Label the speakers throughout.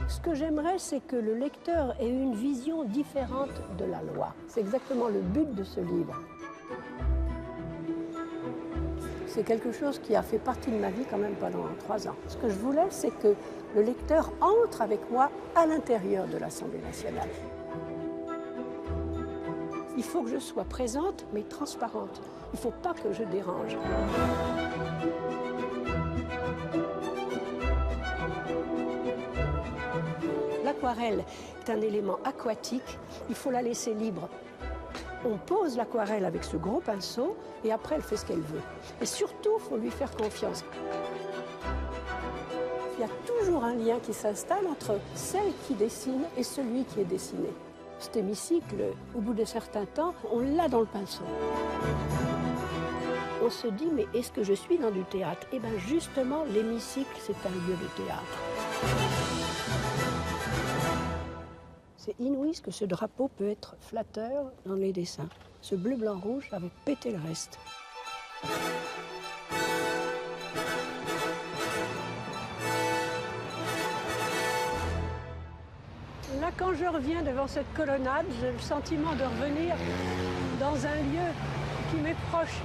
Speaker 1: Ce que j'aimerais, c'est que le lecteur ait une vision différente de la loi. C'est exactement le but de ce livre. C'est quelque chose qui a fait partie de ma vie quand même pendant 3 ans. Ce que je voulais, c'est que le lecteur entre avec moi à l'intérieur de l'Assemblée nationale. Il faut que je sois présente, mais transparente. Il ne faut pas que je dérange. L'aquarelle est un élément aquatique, il faut la laisser libre. On pose l'aquarelle avec ce gros pinceau et après elle fait ce qu'elle veut. Et surtout, il faut lui faire confiance. Il y a toujours un lien qui s'installe entre celle qui dessine et celui qui est dessiné. Cet hémicycle, au bout d'un certain temps, on l'a dans le pinceau. On se dit, mais est-ce que je suis dans du théâtre? Eh bien justement, l'hémicycle, c'est un lieu de théâtre. C'est inouï ce que ce drapeau peut être flatteur dans les dessins. Ce bleu, blanc, rouge avait pété le reste. Là, quand je reviens devant cette colonnade, j'ai le sentiment de revenir dans un lieu qui m'est proche.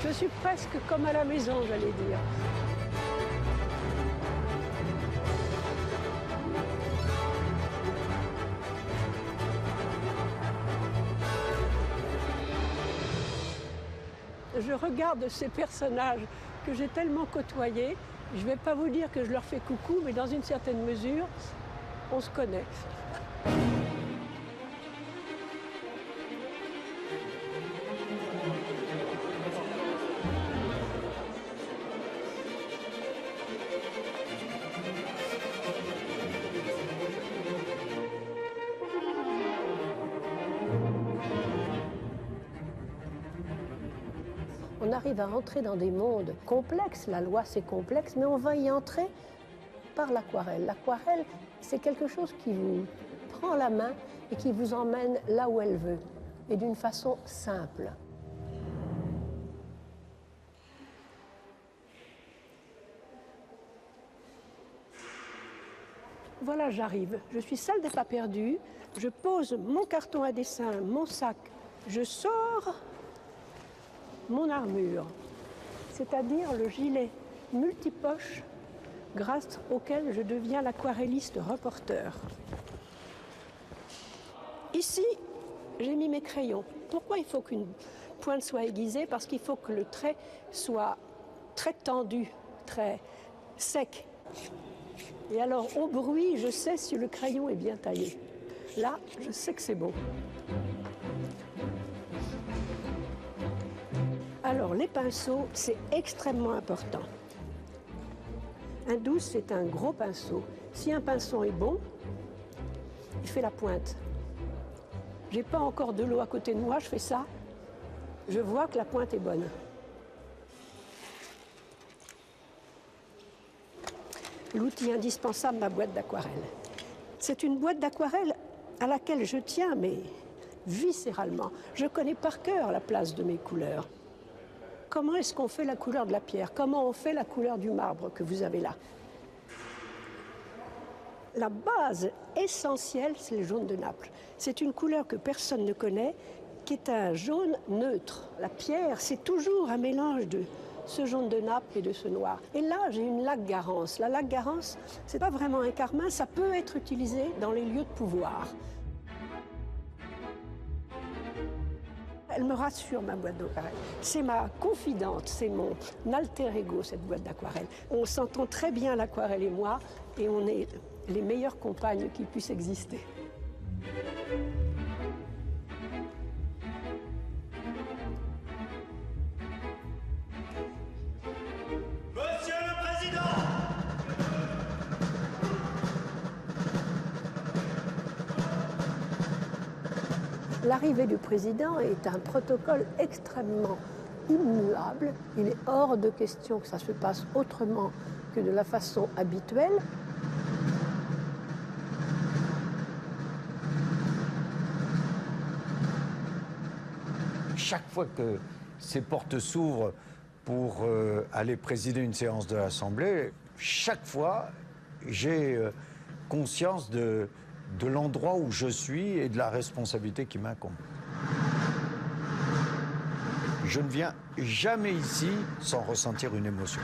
Speaker 1: Je suis presque comme à la maison, j'allais dire. Je regarde ces personnages que j'ai tellement côtoyés. Je ne vais pas vous dire que je leur fais coucou, mais dans une certaine mesure, on se connaît. On arrive à entrer dans des mondes complexes. La loi, c'est complexe, mais on va y entrer par l'aquarelle. L'aquarelle, c'est quelque chose qui vous prend la main et qui vous emmène là où elle veut, et d'une façon simple. Voilà, j'arrive. Je suis salle des pas perdus. Je pose mon carton à dessin, mon sac. Je sors mon armure, c'est-à-dire le gilet multipoche grâce auquel je deviens l'aquarelliste reporter. Ici, j'ai mis mes crayons. Pourquoi il faut qu'une pointe soit aiguisée? Parce qu'il faut que le trait soit très tendu, très sec. Et alors, au bruit, je sais si le crayon est bien taillé. Là, je sais que c'est bon. Alors, les pinceaux, c'est extrêmement important. Un 12, c'est un gros pinceau. Si un pinceau est bon, il fait la pointe. J'ai pas encore de l'eau à côté de moi, je fais ça. Je vois que la pointe est bonne. L'outil indispensable, ma boîte d'aquarelle. C'est une boîte d'aquarelle à laquelle je tiens, mais viscéralement. Je connais par cœur la place de mes couleurs. Comment est-ce qu'on fait la couleur de la pierre? Comment on fait la couleur du marbre que vous avez là? La base essentielle, c'est le jaune de Naples. C'est une couleur que personne ne connaît, qui est un jaune neutre. La pierre, c'est toujours un mélange de ce jaune de Naples et de ce noir. Et là, j'ai une laque Garance. La laque Garance, c'est pas vraiment un carmin, ça peut être utilisé dans les lieux de pouvoir. Elle me rassure, ma boîte d'aquarelle. C'est ma confidente, c'est mon alter ego, cette boîte d'aquarelle. On s'entend très bien, l'aquarelle et moi, et on est les meilleures compagnes qui puissent exister.
Speaker 2: Monsieur le Président!
Speaker 1: L'arrivée du président est un protocole extrêmement immuable. Il est hors de question que ça se passe autrement que de la façon habituelle.
Speaker 3: Chaque fois que ces portes s'ouvrent pour aller présider une séance de l'Assemblée, chaque fois, j'ai conscience de l'endroit où je suis et de la responsabilité qui m'incombe. Je ne viens jamais ici sans ressentir une émotion.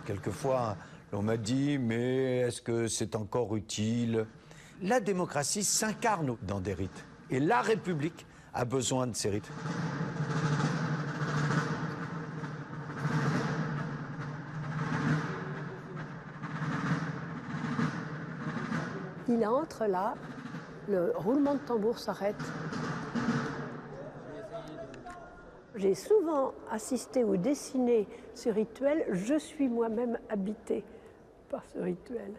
Speaker 3: Quelquefois, on m'a dit, mais est-ce que c'est encore utile? La démocratie s'incarne dans des rites. Et la République a besoin de ces rites.
Speaker 1: Il entre là, le roulement de tambour s'arrête. J'ai souvent assisté ou dessiné ce rituel. Je suis moi-même habitée par ce rituel.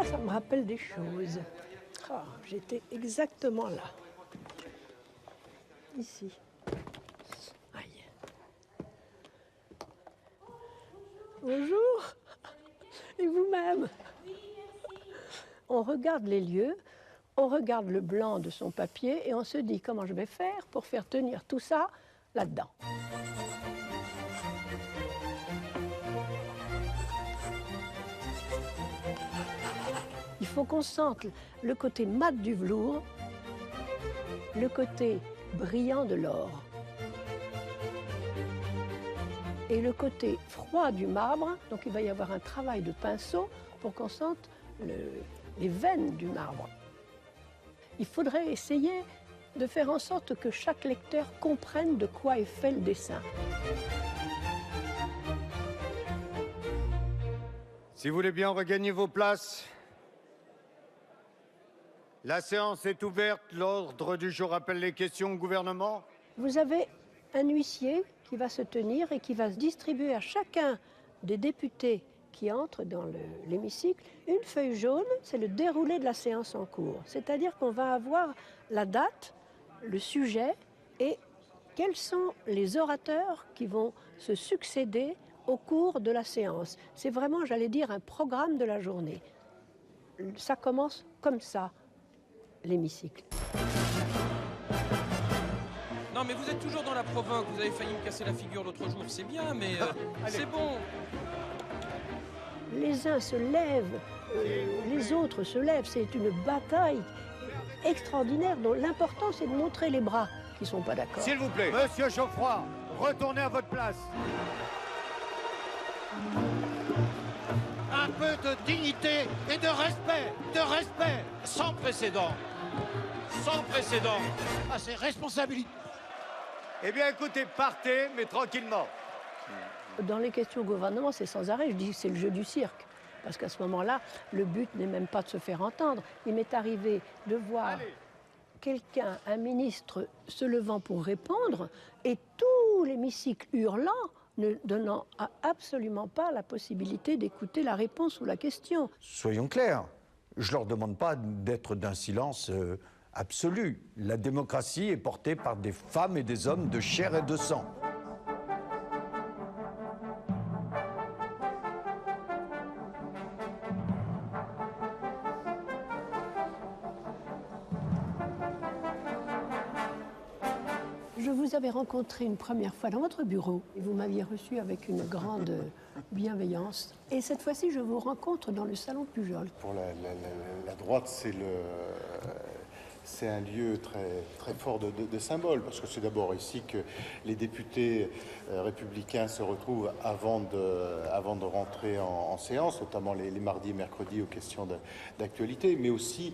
Speaker 1: Ça me rappelle des choses. Oh, j'étais exactement là. Ici. Aïe. Bonjour. Et vous-même? On regarde les lieux, on regarde le blanc de son papier et on se dit comment je vais faire pour faire tenir tout ça là-dedans. Il faut qu'on sente le côté mat du velours, le côté brillant de l'or et le côté froid du marbre. Donc il va y avoir un travail de pinceau pour qu'on sente les veines du marbre. Il faudrait essayer de faire en sorte que chaque lecteur comprenne de quoi est fait le dessin.
Speaker 4: Si vous voulez bien regagner vos places. La séance est ouverte. L'ordre du jour appelle les questions au gouvernement.
Speaker 1: Vous avez un huissier qui va se tenir et qui va se distribuer à chacun des députés qui entrent dans l'hémicycle une feuille jaune, c'est le déroulé de la séance en cours. C'est-à-dire qu'on va avoir la date, le sujet et quels sont les orateurs qui vont se succéder au cours de la séance. C'est vraiment, j'allais dire, un programme de la journée. Ça commence comme ça. L'hémicycle.
Speaker 5: Non mais vous êtes toujours dans la provoque, vous avez failli me casser la figure l'autre jour, c'est bien mais c'est bon.
Speaker 1: Les uns se lèvent, les autres se lèvent, c'est une bataille extraordinaire dont l'important c'est de montrer les bras qui ne sont pas d'accord.
Speaker 4: S'il vous plaît, Monsieur Geoffroy, retournez à votre place.
Speaker 6: Un peu de dignité et de respect, sans précédent. Sans précédent. Ah, c'est responsabilité.
Speaker 4: Eh bien, écoutez, partez, mais tranquillement.
Speaker 1: Dans les questions au gouvernement, c'est sans arrêt, je dis c'est le jeu du cirque. Parce qu'à ce moment-là, le but n'est même pas de se faire entendre. Il m'est arrivé de voir quelqu'un, un ministre, se levant pour répondre et tout l'hémicycle hurlant, ne donnant absolument pas la possibilité d'écouter la réponse ou la question.
Speaker 3: Soyons clairs, je ne leur demande pas d'être d'un silence absolu. La démocratie est portée par des femmes et des hommes de chair et de sang.
Speaker 1: Je vous avais rencontré une première fois dans votre bureau et vous m'aviez reçu avec une grande bienveillance. Et cette fois-ci, je vous rencontre dans le salon Pujol.
Speaker 7: Pour la droite, c'est un lieu très fort de symbole, parce que c'est d'abord ici que les députés républicains se retrouvent avant de rentrer en séance, notamment les mardis et mercredis aux questions d'actualité, mais aussi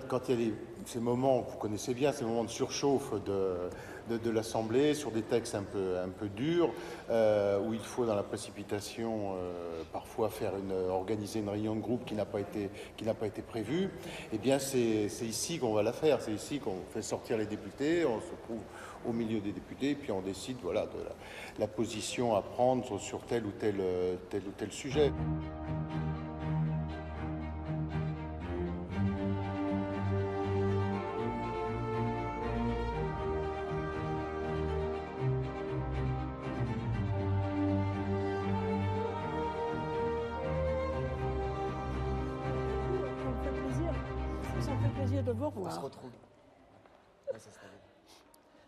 Speaker 7: quand il y a ces moments que vous connaissez bien, ces moments de surchauffe de l'Assemblée sur des textes un peu durs, où il faut dans la précipitation parfois organiser une réunion de groupe qui n'a pas été prévue, eh bien c'est ici qu'on va la faire, c'est ici qu'on fait sortir les députés, on se trouve au milieu des députés et puis on décide de la position à prendre sur tel ou tel sujet.
Speaker 1: Ça fait plaisir de vous
Speaker 8: On se
Speaker 1: revoir.
Speaker 8: retrouve. Ouais, ça serait bien.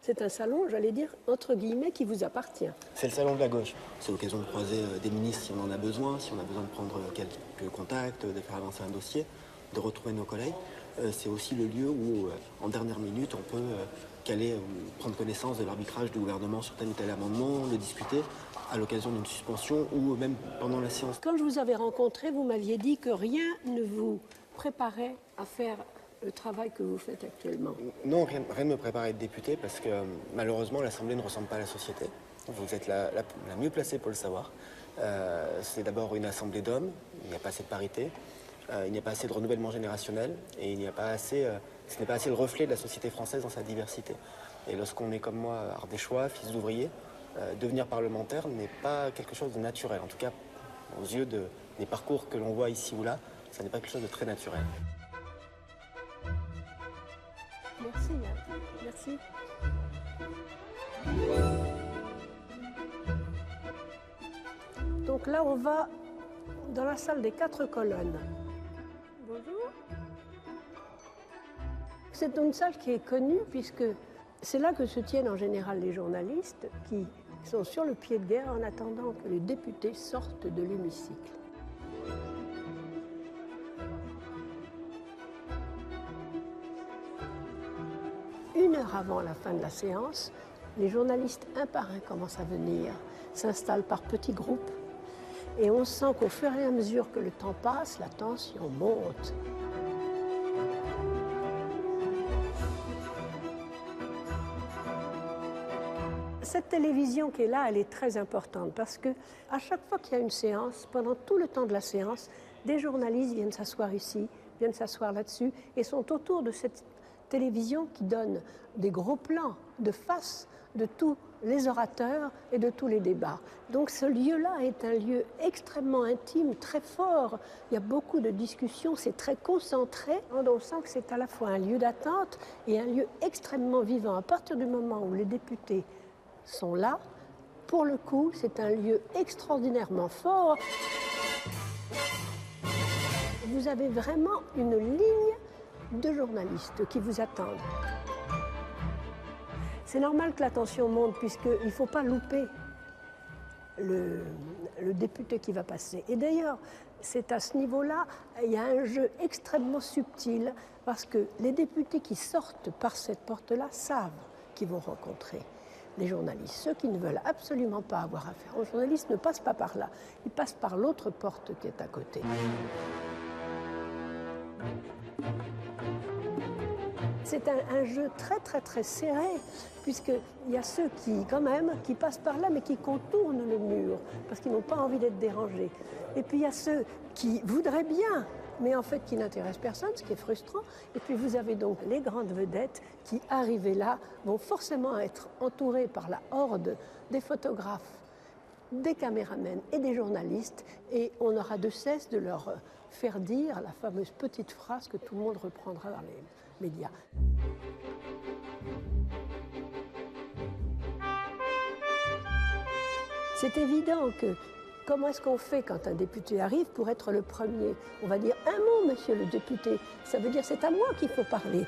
Speaker 1: C'est un salon, j'allais dire, entre guillemets, qui vous appartient.
Speaker 8: C'est le salon de la gauche. C'est l'occasion de croiser des ministres si on en a besoin, si on a besoin de prendre quelques contacts, de faire avancer un dossier, de retrouver nos collègues. C'est aussi le lieu où, en dernière minute, on peut caler, prendre connaissance de l'arbitrage du gouvernement sur tel ou tel amendement, le discuter à l'occasion d'une suspension ou même pendant la séance.
Speaker 1: Quand je vous avais rencontré, vous m'aviez dit que rien ne vous préparait à faire le travail que vous faites actuellement.
Speaker 8: Non, rien ne me prépare à être député parce que malheureusement l'Assemblée ne ressemble pas à la société. Vous êtes la mieux placée pour le savoir. C'est d'abord une assemblée d'hommes, il n'y a pas assez de parité, il n'y a pas assez de renouvellement générationnel et il n'y a pas assez, ce n'est pas assez le reflet de la société française dans sa diversité. Et lorsqu'on est comme moi, ardéchois, fils d'ouvrier, devenir parlementaire n'est pas quelque chose de naturel. En tout cas, aux yeux des parcours que l'on voit ici ou là, ça n'est pas quelque chose de très naturel.
Speaker 1: Merci, Yann. Merci. Donc là, on va dans la salle des 4 colonnes. Bonjour. C'est une salle qui est connue puisque c'est là que se tiennent en général les journalistes qui sont sur le pied de guerre en attendant que les députés sortent de l'hémicycle. Une heure avant la fin de la séance, les journalistes un par un commencent à venir, s'installent par petits groupes et on sent qu'au fur et à mesure que le temps passe, la tension monte. Cette télévision qui est là, elle est très importante parce que à chaque fois qu'il y a une séance, pendant tout le temps de la séance, des journalistes viennent s'asseoir ici, viennent s'asseoir là-dessus et sont autour de cette télévision qui donne des gros plans de face de tous les orateurs et de tous les débats. Donc ce lieu-là est un lieu extrêmement intime, très fort. Il y a beaucoup de discussions, c'est très concentré. On sent que c'est à la fois un lieu d'attente et un lieu extrêmement vivant. À partir du moment où les députés sont là, pour le coup, c'est un lieu extraordinairement fort. Vous avez vraiment une ligne de journalistes qui vous attendent. C'est normal que la tension monte puisqu'il ne faut pas louper le député qui va passer. Et d'ailleurs, c'est à ce niveau-là, il y a un jeu extrêmement subtil parce que les députés qui sortent par cette porte-là savent qu'ils vont rencontrer les journalistes. Ceux qui ne veulent absolument pas avoir affaire aux journalistes ne passent pas par là. Ils passent par l'autre porte qui est à côté. C'est un jeu très très très serré, puisqu'il y a ceux qui, quand même, qui passent par là, mais qui contournent le mur, parce qu'ils n'ont pas envie d'être dérangés. Et puis il y a ceux qui voudraient bien, mais en fait qui n'intéressent personne, ce qui est frustrant. Et puis vous avez donc les grandes vedettes qui, arrivées là, vont forcément être entourées par la horde des photographes, des caméramens et des journalistes, et on n'aura de cesse de leur faire dire la fameuse petite phrase que tout le monde reprendra dans les médias. C'est évident que comment est-ce qu'on fait quand un député arrive pour être le premier? On va dire un mot, monsieur le député. Ça veut dire c'est à moi qu'il faut parler.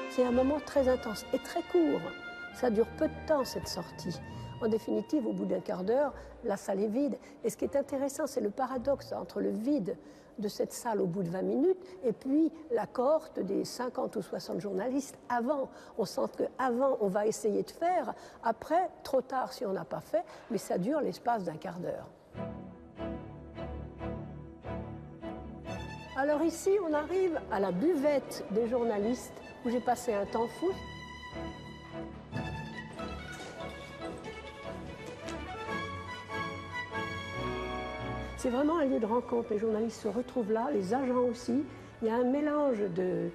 Speaker 1: C'est un moment très intense et très court. Ça dure peu de temps, cette sortie. En définitive, au bout d'un quart d'heure, la salle est vide. Et ce qui est intéressant, c'est le paradoxe entre le vide de cette salle au bout de 20 minutes et puis la cohorte des 50 ou 60 journalistes avant. On sent qu'avant, on va essayer de faire. Après, trop tard si on n'a pas fait, mais ça dure l'espace d'un quart d'heure. Alors ici, on arrive à la buvette des journalistes où j'ai passé un temps fou. C'est vraiment un lieu de rencontre. Les journalistes se retrouvent là, les agents aussi. Il y a un mélange de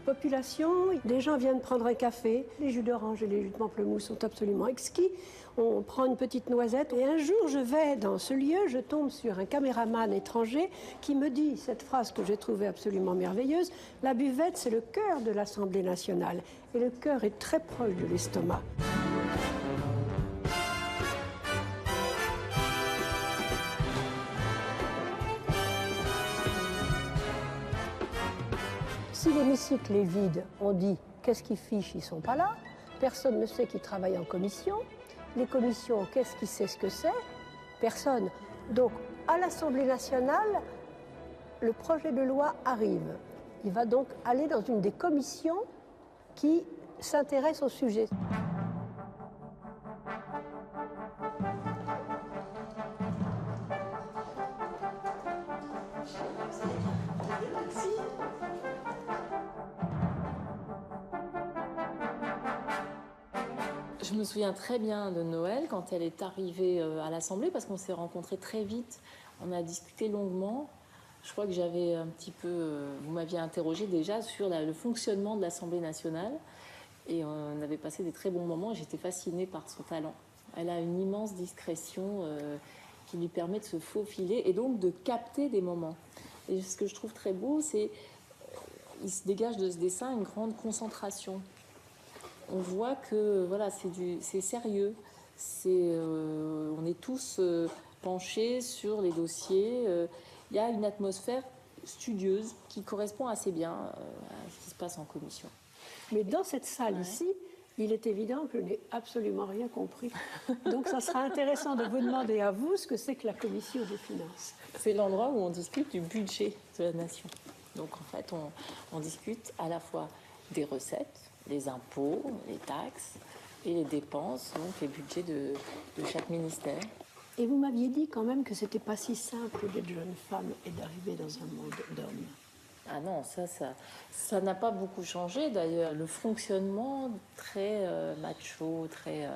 Speaker 1: population. Des gens viennent prendre un café. Les jus d'orange et les jus de pamplemousse sont absolument exquis. On prend une petite noisette. Et un jour, je vais dans ce lieu, je tombe sur un caméraman étranger qui me dit cette phrase que j'ai trouvée absolument merveilleuse. La buvette, c'est le cœur de l'Assemblée nationale. Et le cœur est très proche de l'estomac. Si l'hémicycle est vide, on dit qu'est-ce qu'ils fichent, ils ne sont pas là. Personne ne sait qu'ils travaillent en commission. Les commissions, qu'est-ce qui sait ce que c'est? Personne. Donc, à l'Assemblée nationale, le projet de loi arrive. Il va donc aller dans une des commissions qui s'intéresse au sujet.
Speaker 9: Je me souviens très bien de Noël quand elle est arrivée à l'Assemblée parce qu'on s'est rencontrés très vite. On a discuté longuement. Je crois que j'avais un petit peu... vous m'aviez interrogé déjà sur le fonctionnement de l'Assemblée nationale. Et on avait passé des très bons moments et j'étais fascinée par son talent. Elle a une immense discrétion qui lui permet de se faufiler et donc de capter des moments. Et ce que je trouve très beau, c'est qu'il se dégage de ce dessin une grande concentration. On voit que voilà, c'est sérieux. On est tous penchés sur les dossiers. Il y a une atmosphère studieuse qui correspond assez bien à ce qui se passe en commission.
Speaker 1: Mais dans cette salle ici, il est évident que je n'ai absolument rien compris. Donc ça sera intéressant de vous demander à vous ce que c'est que la commission des finances.
Speaker 9: C'est l'endroit où on discute du budget de la nation. Donc en fait, on discute à la fois des recettes, les impôts, les taxes et les dépenses, donc les budgets de chaque ministère.
Speaker 1: Et vous m'aviez dit quand même que c'était pas si simple d'être jeune femme et d'arriver dans un monde d'hommes.
Speaker 9: Ah non, ça n'a pas beaucoup changé. D'ailleurs, le fonctionnement très macho, très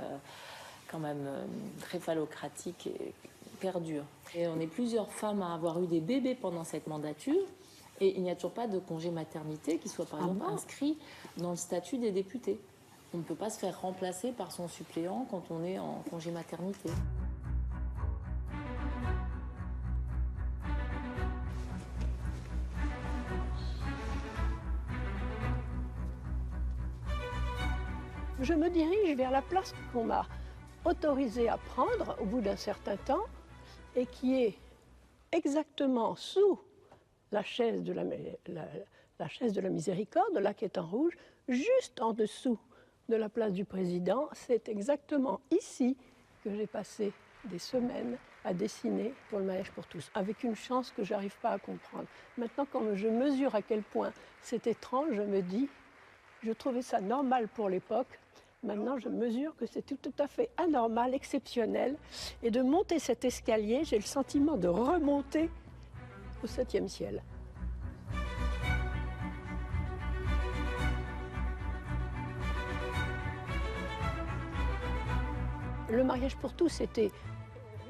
Speaker 9: quand même très phallocratique perdure. Et on est plusieurs femmes à avoir eu des bébés pendant cette mandature. Et il n'y a toujours pas de congé maternité qui soit par exemple inscrit dans le statut des députés. On ne peut pas se faire remplacer par son suppléant quand on est en congé maternité.
Speaker 1: Je me dirige vers la place qu'on m'a autorisée à prendre au bout d'un certain temps et qui est exactement sous la chaise de la chaise de la miséricorde, là qui est en rouge, juste en dessous de la place du président. C'est exactement ici que j'ai passé des semaines à dessiner pour le mariage pour tous, avec une chance que je n'arrive pas à comprendre. Maintenant, quand je mesure à quel point c'est étrange, je me dis, je trouvais ça normal pour l'époque. Maintenant, je mesure que c'est tout à fait anormal, exceptionnel. Et de monter cet escalier, j'ai le sentiment de remonter au 7e ciel. Le mariage pour tous, c'était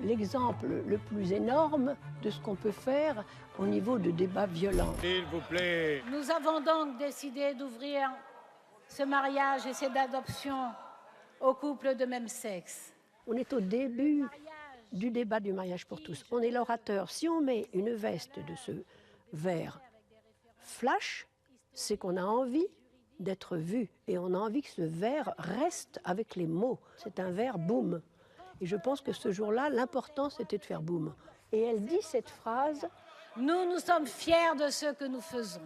Speaker 1: l'exemple le plus énorme de ce qu'on peut faire au niveau de débats violents.
Speaker 4: S'il vous plaît.
Speaker 10: Nous avons donc décidé d'ouvrir ce mariage et cette adoption aux couples de même sexe.
Speaker 1: On est au début du débat du mariage pour tous. On est l'orateur. Si on met une veste de ce vert flash, c'est qu'on a envie d'être vu. Et on a envie que ce vert reste avec les mots. C'est un vert boum. Et je pense que ce jour-là, l'important, c'était de faire boum. Et elle dit cette phrase.
Speaker 10: Nous sommes fiers de ce que nous faisons.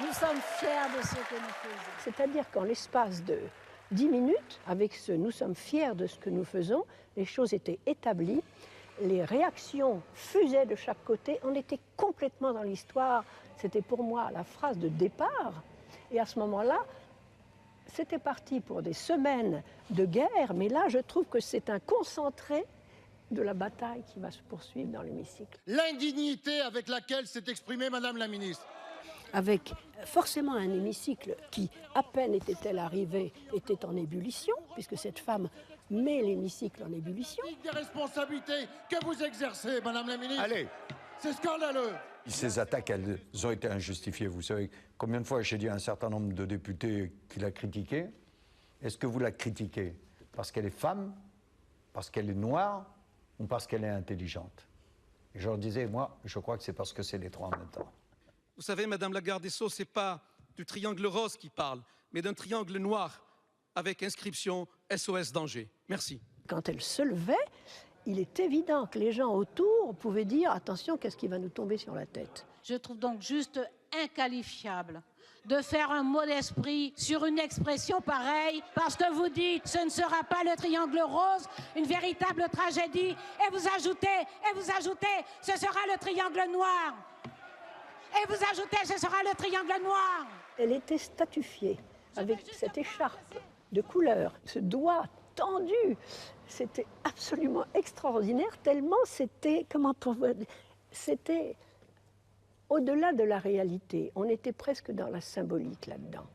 Speaker 10: Nous sommes fiers de ce que nous faisons.
Speaker 1: C'est-à-dire qu'en l'espace de 10 minutes, avec ce « nous sommes fiers de ce que nous faisons », les choses étaient établies, les réactions fusaient de chaque côté, on était complètement dans l'histoire. C'était pour moi la phrase de départ. Et à ce moment-là, c'était parti pour des semaines de guerre, mais là, je trouve que c'est un concentré de la bataille qui va se poursuivre dans l'hémicycle.
Speaker 6: L'indignité avec laquelle s'est exprimée Madame la ministre.
Speaker 1: Avec forcément un hémicycle qui, à peine était-elle arrivée, était en ébullition, puisque cette femme met l'hémicycle en ébullition.
Speaker 6: Des responsabilités que vous exercez, Madame la ministre.
Speaker 3: Allez.
Speaker 6: C'est scandaleux.
Speaker 3: Ces attaques, elles ont été injustifiées. Vous savez combien de fois j'ai dit à un certain nombre de députés qui l'a critiquée. Est-ce que vous la critiquez parce qu'elle est femme, parce qu'elle est noire ou parce qu'elle est intelligente? Et je leur disais, moi, je crois que c'est parce que c'est les trois en même temps.
Speaker 5: Vous savez, Madame la garde des Sceaux, ce n'est pas du triangle rose qui parle, mais d'un triangle noir avec inscription SOS danger. Merci.
Speaker 1: Quand elle se levait, il est évident que les gens autour pouvaient dire « Attention, qu'est-ce qui va nous tomber sur la tête ?»
Speaker 10: Je trouve donc juste inqualifiable de faire un mot d'esprit sur une expression pareille, parce que vous dites ce ne sera pas le triangle rose, une véritable tragédie, et vous ajoutez, ce sera le triangle noir. Et vous ajoutez, ce sera le triangle noir.
Speaker 1: Elle était statufiée avec cette écharpe de couleur, ce doigt tendu. C'était absolument extraordinaire, tellement c'était, c'était au-delà de la réalité. On était presque dans la symbolique là-dedans.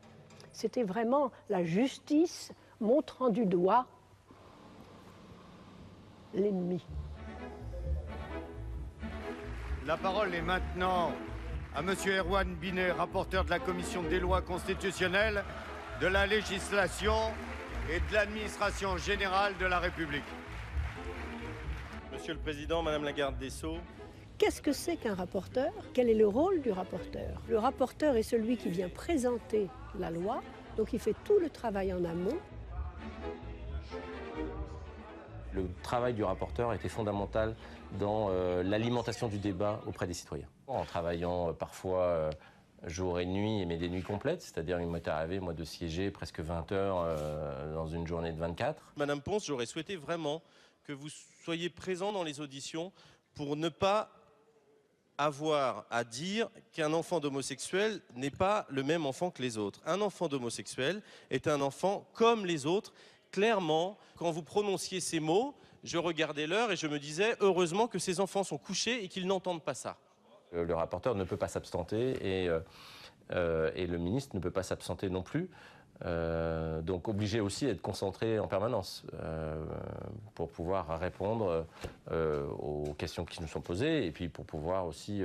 Speaker 1: C'était vraiment la justice montrant du doigt l'ennemi.
Speaker 4: La parole est maintenant à Monsieur Erwan Binet, rapporteur de la Commission des lois constitutionnelles, de la législation et de l'administration générale de la République.
Speaker 11: Monsieur le Président, Madame la garde des Sceaux.
Speaker 1: Qu'est-ce que c'est qu'un rapporteur? Quel est le rôle du rapporteur? Le rapporteur est celui qui vient présenter la loi, donc il fait tout le travail en amont.
Speaker 12: Le travail du rapporteur était fondamental dans l'alimentation du débat auprès des citoyens. En travaillant parfois jour et nuit, mais des nuits complètes, c'est-à-dire il m'est arrivé moi de siéger presque 20 heures dans une journée de 24.
Speaker 11: Madame Ponce, j'aurais souhaité vraiment que vous soyez présent dans les auditions pour ne pas avoir à dire qu'un enfant d'homosexuel n'est pas le même enfant que les autres. Un enfant d'homosexuel est un enfant comme les autres. Clairement, quand vous prononciez ces mots, je regardais l'heure et je me disais heureusement que ces enfants sont couchés et qu'ils n'entendent pas ça.
Speaker 12: Le rapporteur ne peut pas s'absenter et le ministre ne peut pas s'absenter non plus. Donc obligé aussi d'être concentré en permanence pour pouvoir répondre aux questions qui nous sont posées et puis pour pouvoir aussi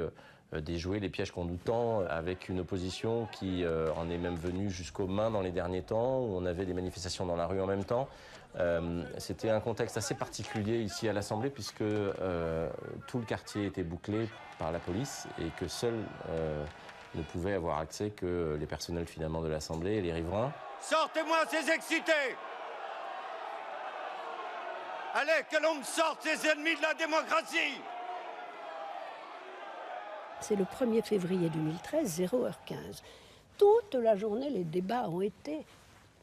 Speaker 12: déjouer les pièges qu'on nous tend avec une opposition qui en est même venue jusqu'aux mains dans les derniers temps, où on avait des manifestations dans la rue en même temps. C'était un contexte assez particulier ici à l'Assemblée puisque tout le quartier était bouclé par la police et que seuls ne pouvaient avoir accès que les personnels finalement de l'Assemblée et les riverains.
Speaker 4: Sortez-moi ces excités! Allez, que l'on me sorte ces ennemis de la démocratie!
Speaker 1: C'est le 1er février 2013, 0h15. Toute la journée, les débats ont été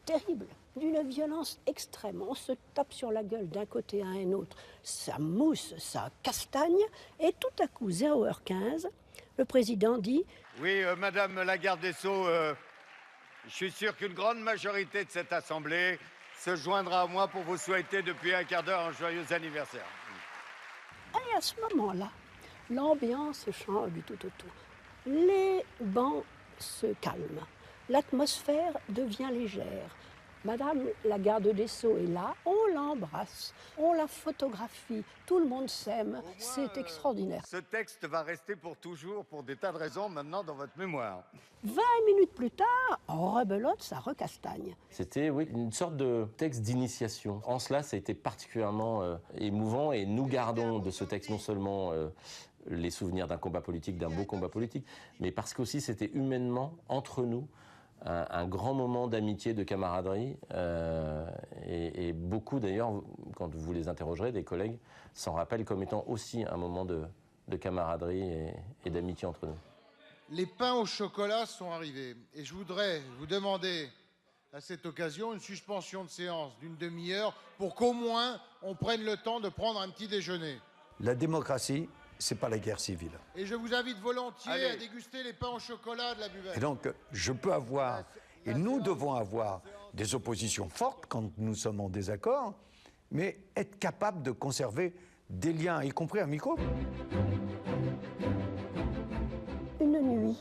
Speaker 1: terribles, d'une violence extrême. On se tape sur la gueule d'un côté à un autre, ça mousse, ça castagne, et tout à coup, 0h15, le président dit...
Speaker 4: Oui, Madame la garde des Sceaux, je suis sûr qu'une grande majorité de cette Assemblée se joindra à moi pour vous souhaiter depuis un quart d'heure un joyeux anniversaire.
Speaker 1: Et à ce moment-là, l'ambiance change du tout au tout. Les bancs se calment, l'atmosphère devient légère. Madame la garde des Sceaux est là, on l'embrasse, on la photographie, tout le monde s'aime, c'est extraordinaire.
Speaker 4: Ce texte va rester pour toujours, pour des tas de raisons, maintenant dans votre mémoire.
Speaker 1: 20 minutes plus tard, rebelote, ça recastagne.
Speaker 12: C'était oui, une sorte de texte d'initiation. En cela, ça a été particulièrement émouvant et nous gardons de ce texte non seulement les souvenirs d'un combat politique, d'un beau combat politique, mais parce qu'aussi c'était humainement, entre nous, un grand moment d'amitié, de camaraderie, et beaucoup d'ailleurs, quand vous les interrogerez, des collègues s'en rappellent comme étant aussi un moment de camaraderie et d'amitié entre nous.
Speaker 13: Les pains au chocolat sont arrivés et je voudrais vous demander à cette occasion une suspension de séance d'une demi-heure pour qu'au moins on prenne le temps de prendre un petit déjeuner.
Speaker 3: La démocratie, c'est pas la guerre civile.
Speaker 13: Et je vous invite volontiers à déguster les pains au chocolat de la buvette.
Speaker 3: Et donc, je peux avoir, et nous devons avoir, des oppositions fortes quand nous sommes en désaccord, mais être capable de conserver des liens, y compris amicaux.
Speaker 1: Une nuit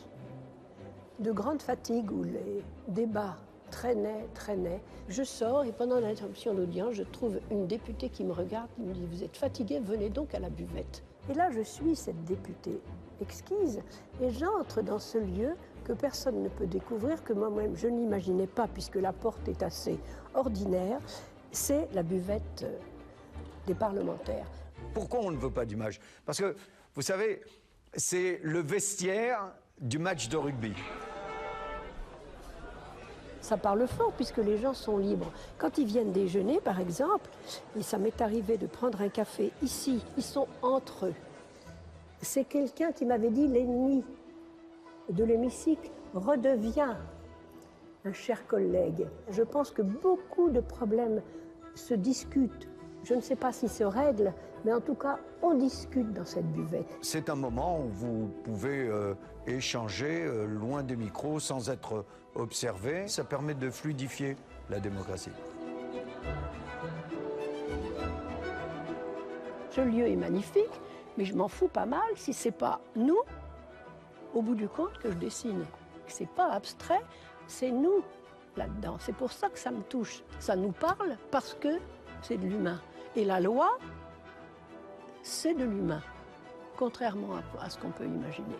Speaker 1: de grande fatigue où les débats traînaient. Je sors et pendant l'interruption d'audience, je trouve une députée qui me regarde, qui me dit « Vous êtes fatiguée, venez donc à la buvette ». Et là, je suis cette députée exquise et j'entre dans ce lieu que personne ne peut découvrir, que moi-même je n'imaginais pas puisque la porte est assez ordinaire. C'est la buvette des parlementaires.
Speaker 3: Pourquoi on ne veut pas d'image? Parce que, vous savez, c'est le vestiaire du match de rugby.
Speaker 1: Ça parle fort puisque les gens sont libres. Quand ils viennent déjeuner, par exemple, et ça m'est arrivé de prendre un café ici, ils sont entre eux. C'est quelqu'un qui m'avait dit l'ennemi de l'hémicycle redevient un cher collègue. Je pense que beaucoup de problèmes se discutent. Je ne sais pas s'ils se règlent, mais en tout cas, on discute dans cette buvette.
Speaker 3: C'est un moment où vous pouvez échanger loin des micros sans être observé. Ça permet de fluidifier la démocratie.
Speaker 1: Ce lieu est magnifique, mais je m'en fous pas mal si c'est pas nous, au bout du compte, que je dessine. C'est pas abstrait, c'est nous là-dedans. C'est pour ça que ça me touche. Ça nous parle parce que c'est de l'humain. Et la loi, c'est de l'humain, contrairement à ce qu'on peut imaginer.